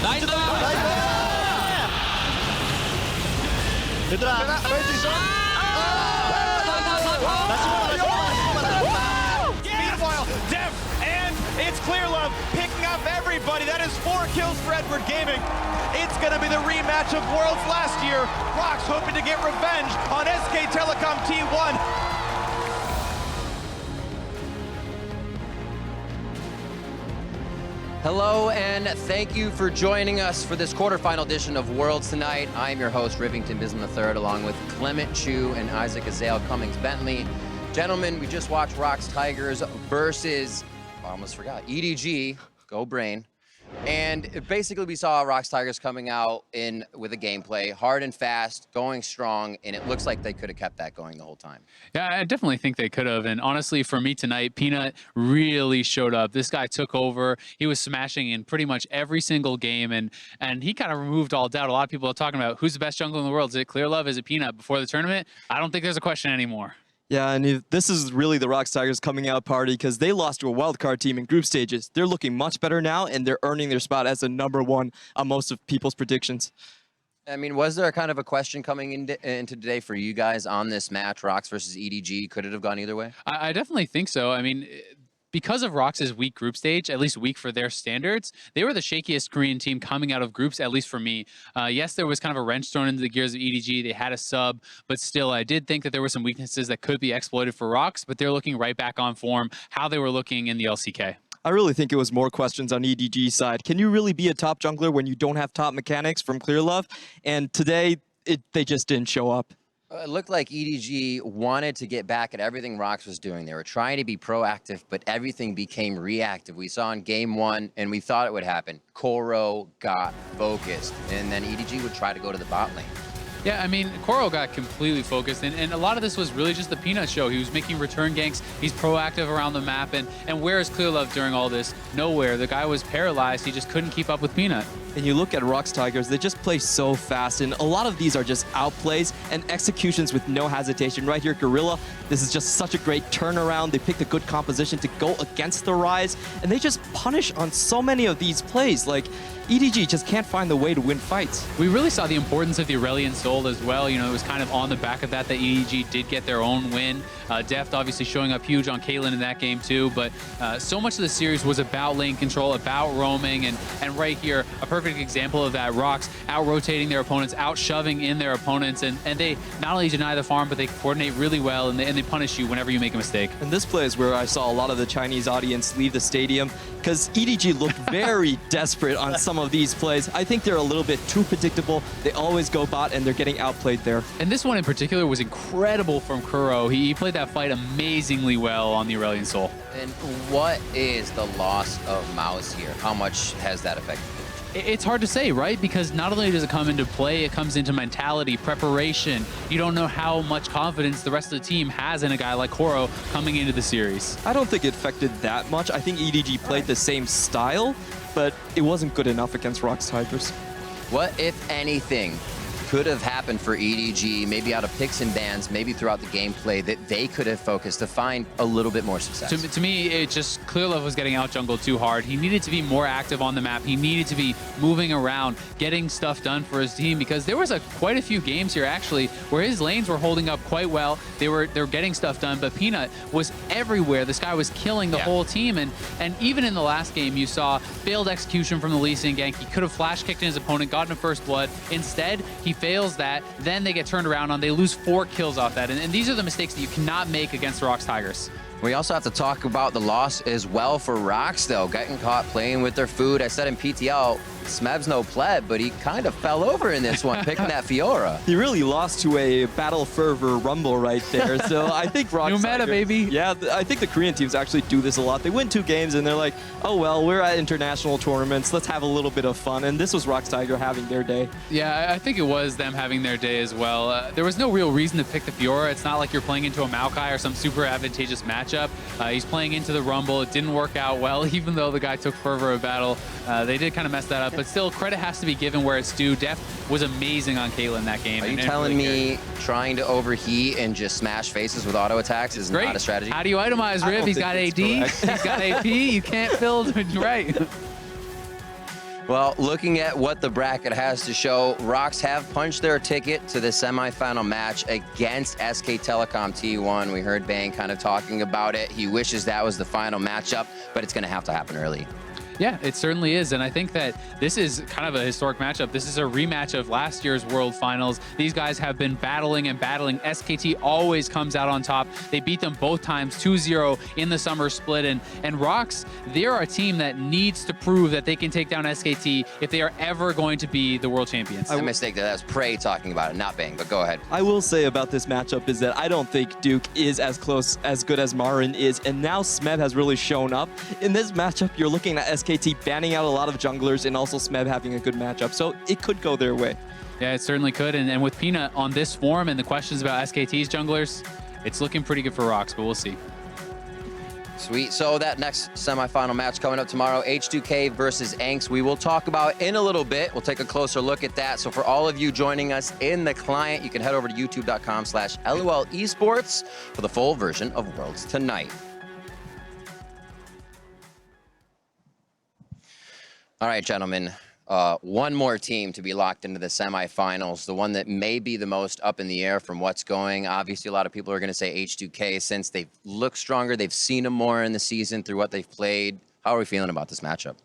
나이스! 얘들아, 할 수 있어? Meanwhile, Def and it's Clear Love picking up everybody. That is 4 kills for Edward Gaming. It's going to be the rematch of Worlds last year. Rox hoping to get revenge on SK Telecom T1. Hello, and thank you for joining us for this quarterfinal edition of Worlds tonight. I am your host, Rivington Bism III, along with Clement Chu and Isaac Azael Cummings Bentley. Gentlemen, we just watched Rox Tigers versus, I almost forgot, EDG, go Brain. And basically we saw Rox Tigers coming out with a gameplay, hard and fast, going strong, and it looks like they could have kept that going the whole time. Yeah, I definitely think they could have. And honestly, for me tonight, Peanut really showed up. This guy took over. He was smashing in pretty much every single game, and he kind of removed all doubt. A lot of people are talking about who's the best jungler in the world. Is it Clear Love? Is it Peanut? Before the tournament, I don't think there's a question anymore. Yeah, and this is really the Rox Tigers coming out party because they lost to a wildcard team in group stages. They're looking much better now, and they're earning their spot as the #1 on most of people's predictions. I mean, was there kind of a question coming into today for you guys on this match, Rox versus EDG? Could it have gone either way? I definitely think so. I mean, because of Rox's weak group stage, at least weak for their standards, they were the shakiest Korean team coming out of groups, at least for me. Yes, there was kind of a wrench thrown into the gears of EDG. They had a sub, but still, I did think that there were some weaknesses that could be exploited for Rox, but they're looking right back on form, how they were looking in the LCK. I really think it was more questions on EDG's side. Can you really be a top jungler when you don't have top mechanics from Clear Love? And today, they just didn't show up. It looked like EDG wanted to get back at everything Rox was doing. They were trying to be proactive, but everything became reactive. We saw in game 1, and we thought it would happen. Koro got focused, and then EDG would try to go to the bot lane. Yeah, I mean, Koro got completely focused, and a lot of this was really just the Peanut show. He was making return ganks. He's proactive around the map, and where is Clear Love during all this? Nowhere. The guy was paralyzed. He just couldn't keep up with Peanut. And you look at Rox Tigers, they just play so fast, and a lot of these are just outplays and executions with no hesitation. Right here, Gorilla, this is just such a great turnaround. They picked a good composition to go against the Rise, and they just punish on so many of these plays. Like, EDG just can't find the way to win fights. We really saw the importance of the Aurelion Soul as well. You know, it was kind of on the back of that EDG did get their own win. Deft obviously showing up huge on Caitlyn in that game too, but so much of the series was about lane control, about roaming, and right here, a perfect example of that. Rox out-rotating their opponents, out-shoving in their opponents, and they not only deny the farm, but they coordinate really well, and they punish you whenever you make a mistake. And this play is where I saw a lot of the Chinese audience leave the stadium, because EDG looked very desperate on some of these plays. I think they're a little bit too predictable. They always go bot, and they're getting outplayed there. And this one in particular was incredible from Kuro. He played that fight amazingly well on the Aurelion Soul. And what is the loss of Mouse here? How much has that affected you? It's hard to say, right? Because not only does it come into play, it comes into mentality, preparation. You don't know how much confidence the rest of the team has in a guy like Koro coming into the series. I don't think it affected that much. I think EDG played the same style, but it wasn't good enough against Rox Tigers. What, if anything, could have happened for EDG, maybe out of picks and bans, maybe throughout the gameplay, that they could have focused to find a little bit more success? To me, it just, Clear Love was getting out jungled too hard. He needed to be more active on the map. He needed to be moving around, getting stuff done for his team, because there was quite a few games here, actually, where his lanes were holding up quite well. They were getting stuff done, but Peanut was everywhere. This guy was killing the whole team, and even in the last game, you saw failed execution from the Lee Sin gank. He could have flash kicked in his opponent, gotten a first blood. Instead, he fails that, then they get turned around on. They lose 4 kills off that, and these are the mistakes that you cannot make against the Rox Tigers. We also have to talk about the loss as well for Rox, though, getting caught playing with their food. I said in PTL, Smeb's no pleb, but he kind of fell over in this one, picking that Fiora. He really lost to a Battle Fervor Rumble right there, so I think Rox New meta, Tigers, baby. Yeah, I think the Korean teams actually do this a lot. They win 2 games, and they're like, oh, well, we're at international tournaments. Let's have a little bit of fun, and this was Rox Tiger having their day. Yeah, I think it was them having their day as well. There was no real reason to pick the Fiora. It's not like you're playing into a Maokai or some super advantageous matchup. He's playing into the Rumble. It didn't work out well, even though the guy took Fervor of Battle. They did kind of mess that up, but still, credit has to be given where it's due. Def was amazing on Caitlyn that game. Are you telling me trying to overheat and just smash faces with auto attacks is not a strategy? How do you itemize, Riv? He's got AD, he's got AP, you can't build right. Well, looking at what the bracket has to show, Rocks have punched their ticket to the semifinal match against SK Telecom T1. We heard Bang kind of talking about it. He wishes that was the final matchup, but it's going to have to happen early. Yeah, it certainly is. And I think that this is kind of a historic matchup. This is a rematch of last year's World Finals. These guys have been battling and battling. SKT always comes out on top. They beat them both times 2-0 in the summer split. And Rocks, they're a team that needs to prove that they can take down SKT if they are ever going to be the world champions. I mistake that was Prey talking about it, not Bang, but go ahead. I will say about this matchup is that I don't think Duke is as good as Marin is, and now Smeb has really shown up. In this matchup, you're looking at SKT banning out a lot of junglers and also Smeb having a good matchup, so it could go their way. Yeah, it certainly could, and with Peanut on this form and the questions about SKT's junglers, it's looking pretty good for Rocks, but we'll see. Sweet. So that next semifinal match coming up tomorrow, H2K versus Angst, we will talk about in a little bit. We'll take a closer look at that. So for all of you joining us in the client, you can head over to youtube.com/LOL Esports for the full version of Worlds Tonight. All right, gentlemen, one more team to be locked into the semifinals, the one that may be the most up in the air from what's going. Obviously, a lot of people are going to say H2K since they've looked stronger. They've seen them more in the season through what they've played. How are we feeling about this matchup?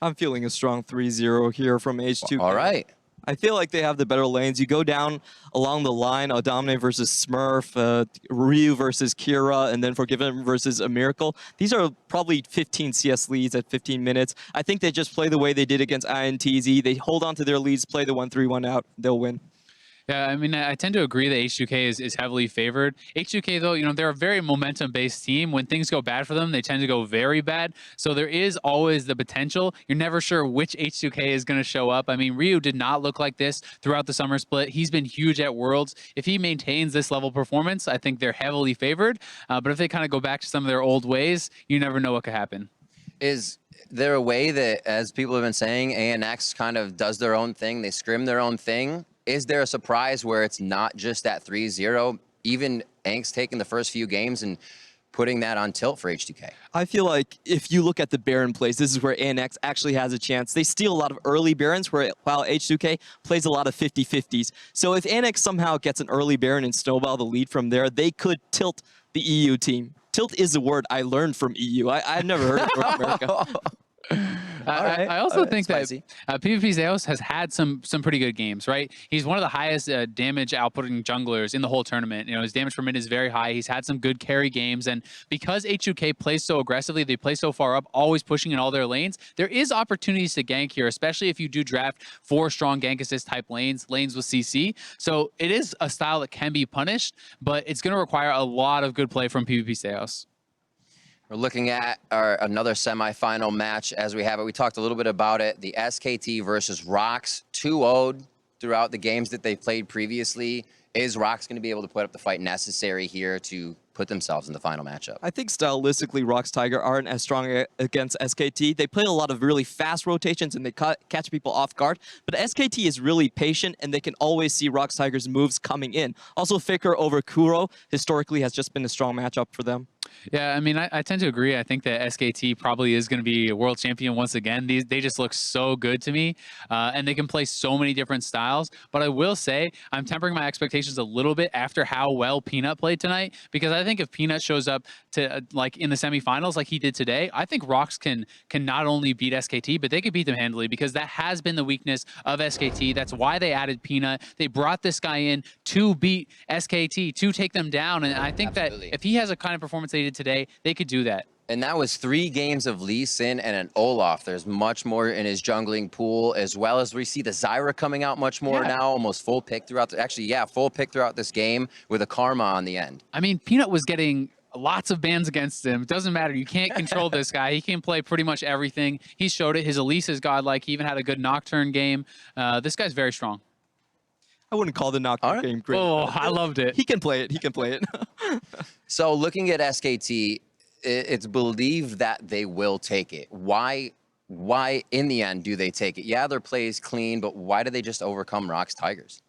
I'm feeling a strong 3-0 here from H2K. All right. I feel like they have the better lanes. You go down along the line, Domine versus Smurf, Ryu versus Kira, and then Forgiven versus a Miracle. These are probably 15 CS leads at 15 minutes. I think they just play the way they did against INTZ. They hold on to their leads, play the 1-3-1 out, they'll win. Yeah, I mean, I tend to agree that H2K is heavily favored. H2K, though, you know, they're a very momentum-based team. When things go bad for them, they tend to go very bad. So there is always the potential. You're never sure which H2K is going to show up. I mean, Ryu did not look like this throughout the summer split. He's been huge at Worlds. If he maintains this level of performance, I think they're heavily favored. But if they kind of go back to some of their old ways, you never know what could happen. Is there a way that, as people have been saying, ANX kind of does their own thing, they scrim their own thing? Is there a surprise where it's not just that 3-0, even Angst taking the first few games and putting that on tilt for H2K? I feel like if you look at the Baron plays, this is where ANX actually has a chance. They steal a lot of early Barons, while H2K plays a lot of 50-50s. So if ANX somehow gets an early Baron and snowball the lead from there, they could tilt the EU team. Tilt is a word I learned from EU. I've never heard it from America. I also think that PvP Zeus has had some pretty good games, right? He's one of the highest damage outputting junglers in the whole tournament. You know, his damage per minute is very high. He's had some good carry games, and because H2K plays so aggressively, they play so far up, always pushing in all their lanes, there is opportunities to gank here, especially if you do draft 4 strong gank assist type lanes with CC. So it is a style that can be punished, but it's going to require a lot of good play from PvP Zeus. We're looking at another semifinal match as we have it. We talked a little bit about it. The SKT versus Rocks, 2-0'd throughout the games that they played previously. Is Rocks going to be able to put up the fight necessary here to put themselves in the final matchup? I think stylistically, Rocks Tiger aren't as strong against SKT. They play a lot of really fast rotations and they catch people off guard. But SKT is really patient and they can always see Rocks Tiger's moves coming in. Also, Faker over Kuro historically has just been a strong matchup for them. Yeah, I mean, I tend to agree. I think that SKT probably is going to be a world champion once again. They just look so good to me, and they can play so many different styles. But I will say, I'm tempering my expectations a little bit after how well Peanut played tonight, because I think if Peanut shows up to like in the semifinals like he did today, I think Rocks can not only beat SKT, but they could beat them handily, because that has been the weakness of SKT. That's why they added Peanut. They brought this guy in to beat SKT, to take them down, and I think that if he has a kind of performance they did today, they could do that. And that was 3 games of Lee Sin and an Olaf. There's much more in his jungling pool, as well as we see the Zyra coming out much more now, almost full pick throughout full pick throughout this game with a Karma on the end. I mean, Peanut was getting lots of bans against him. It doesn't matter. You can't control this guy. He can play pretty much everything. He showed it. His Elise is godlike. He even had a good Nocturne game. This guy's very strong. I wouldn't call the Nocturne game great. Oh, I loved it. He can play it. He can play it. So looking at SKT, it's believed that they will take it. Why in the end do they take it? Yeah, their play is clean, but why do they just overcome Rocks Tigers?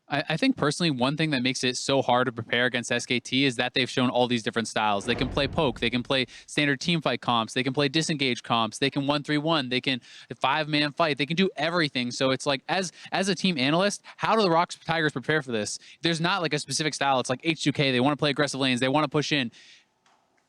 I think personally, one thing that makes it so hard to prepare against SKT is that they've shown all these different styles. They can play poke, they can play standard team fight comps, they can play disengage comps, they can 1-3-1, they can 5-man fight, they can do everything. So it's like, as a team analyst, how do the Rocks Tigers prepare for this? There's not like a specific style. It's like H2K, they want to play aggressive lanes, they want to push in.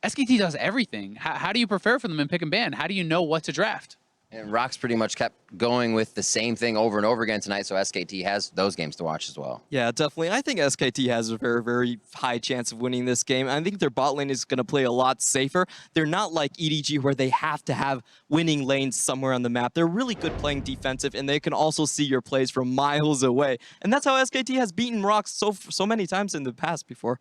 SKT does everything. How do you prepare for them in pick and ban? How do you know what to draft? And Rock's pretty much kept going with the same thing over and over again tonight, so SKT has those games to watch as well. Yeah, definitely. I think SKT has a very, very high chance of winning this game. I think their bot lane is going to play a lot safer. They're not like EDG where they have to have winning lanes somewhere on the map. They're really good playing defensive, and they can also see your plays from miles away. And that's how SKT has beaten Rocks so many times in the past before.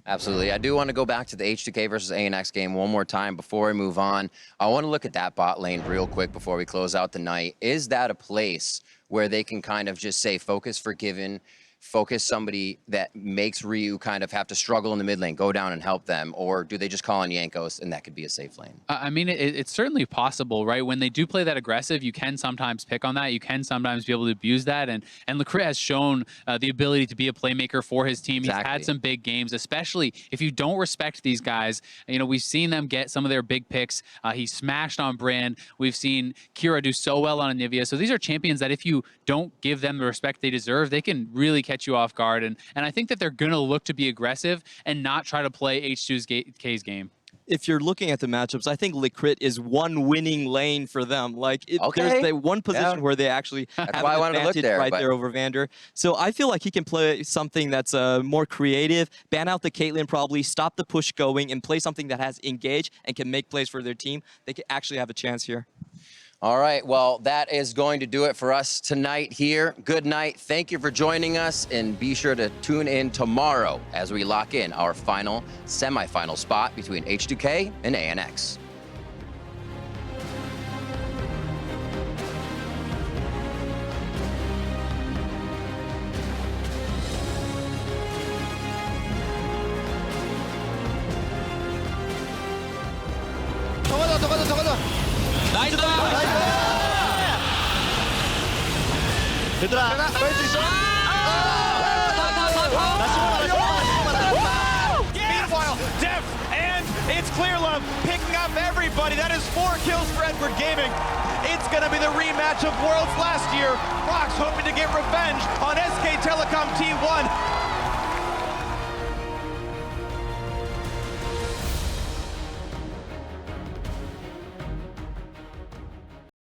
Absolutely. I do want to go back to the H2K versus ANX game one more time before we move on. I want to look at that bot lane real quick before we close out the night. Is that a place where they can kind of just say focus Forgiven, focus somebody that makes Ryu kind of have to struggle in the mid lane, go down and help them? Or do they just call on Yankos and that could be a safe lane? I mean, it's certainly possible, right? When they do play that aggressive, you can sometimes pick on that. You can sometimes be able to abuse that. And Lecrit has shown the ability to be a playmaker for his team. Exactly. He's had some big games, especially if you don't respect these guys. You know, we've seen them get some of their big picks. He smashed on Brand. We've seen Kira do so well on Anivia. So these are champions that if you don't give them the respect they deserve, they can really catch you off guard. And I think that they're going to look to be aggressive and not try to play H2K's game. If you're looking at the matchups, I think Lecrit is one winning lane for them. Like, there's the one position where they actually have an advantage there over Vander. So I feel like he can play something that's more creative, ban out the Caitlyn probably, stop the push going, and play something that has engage and can make plays for their team. They can actually have a chance here. All right, well, that is going to do it for us tonight here. Good night. Thank you for joining us, and be sure to tune in tomorrow as we lock in our final semifinal spot between H2K and ANX. 얘들아, 뺄 수 있어? Meanwhile, Def and it's Clear Love picking up everybody. That is 4 kills for Edward Gaming. It's going to be the rematch of Worlds last year. Rocks hoping to get revenge on SK Telecom T1.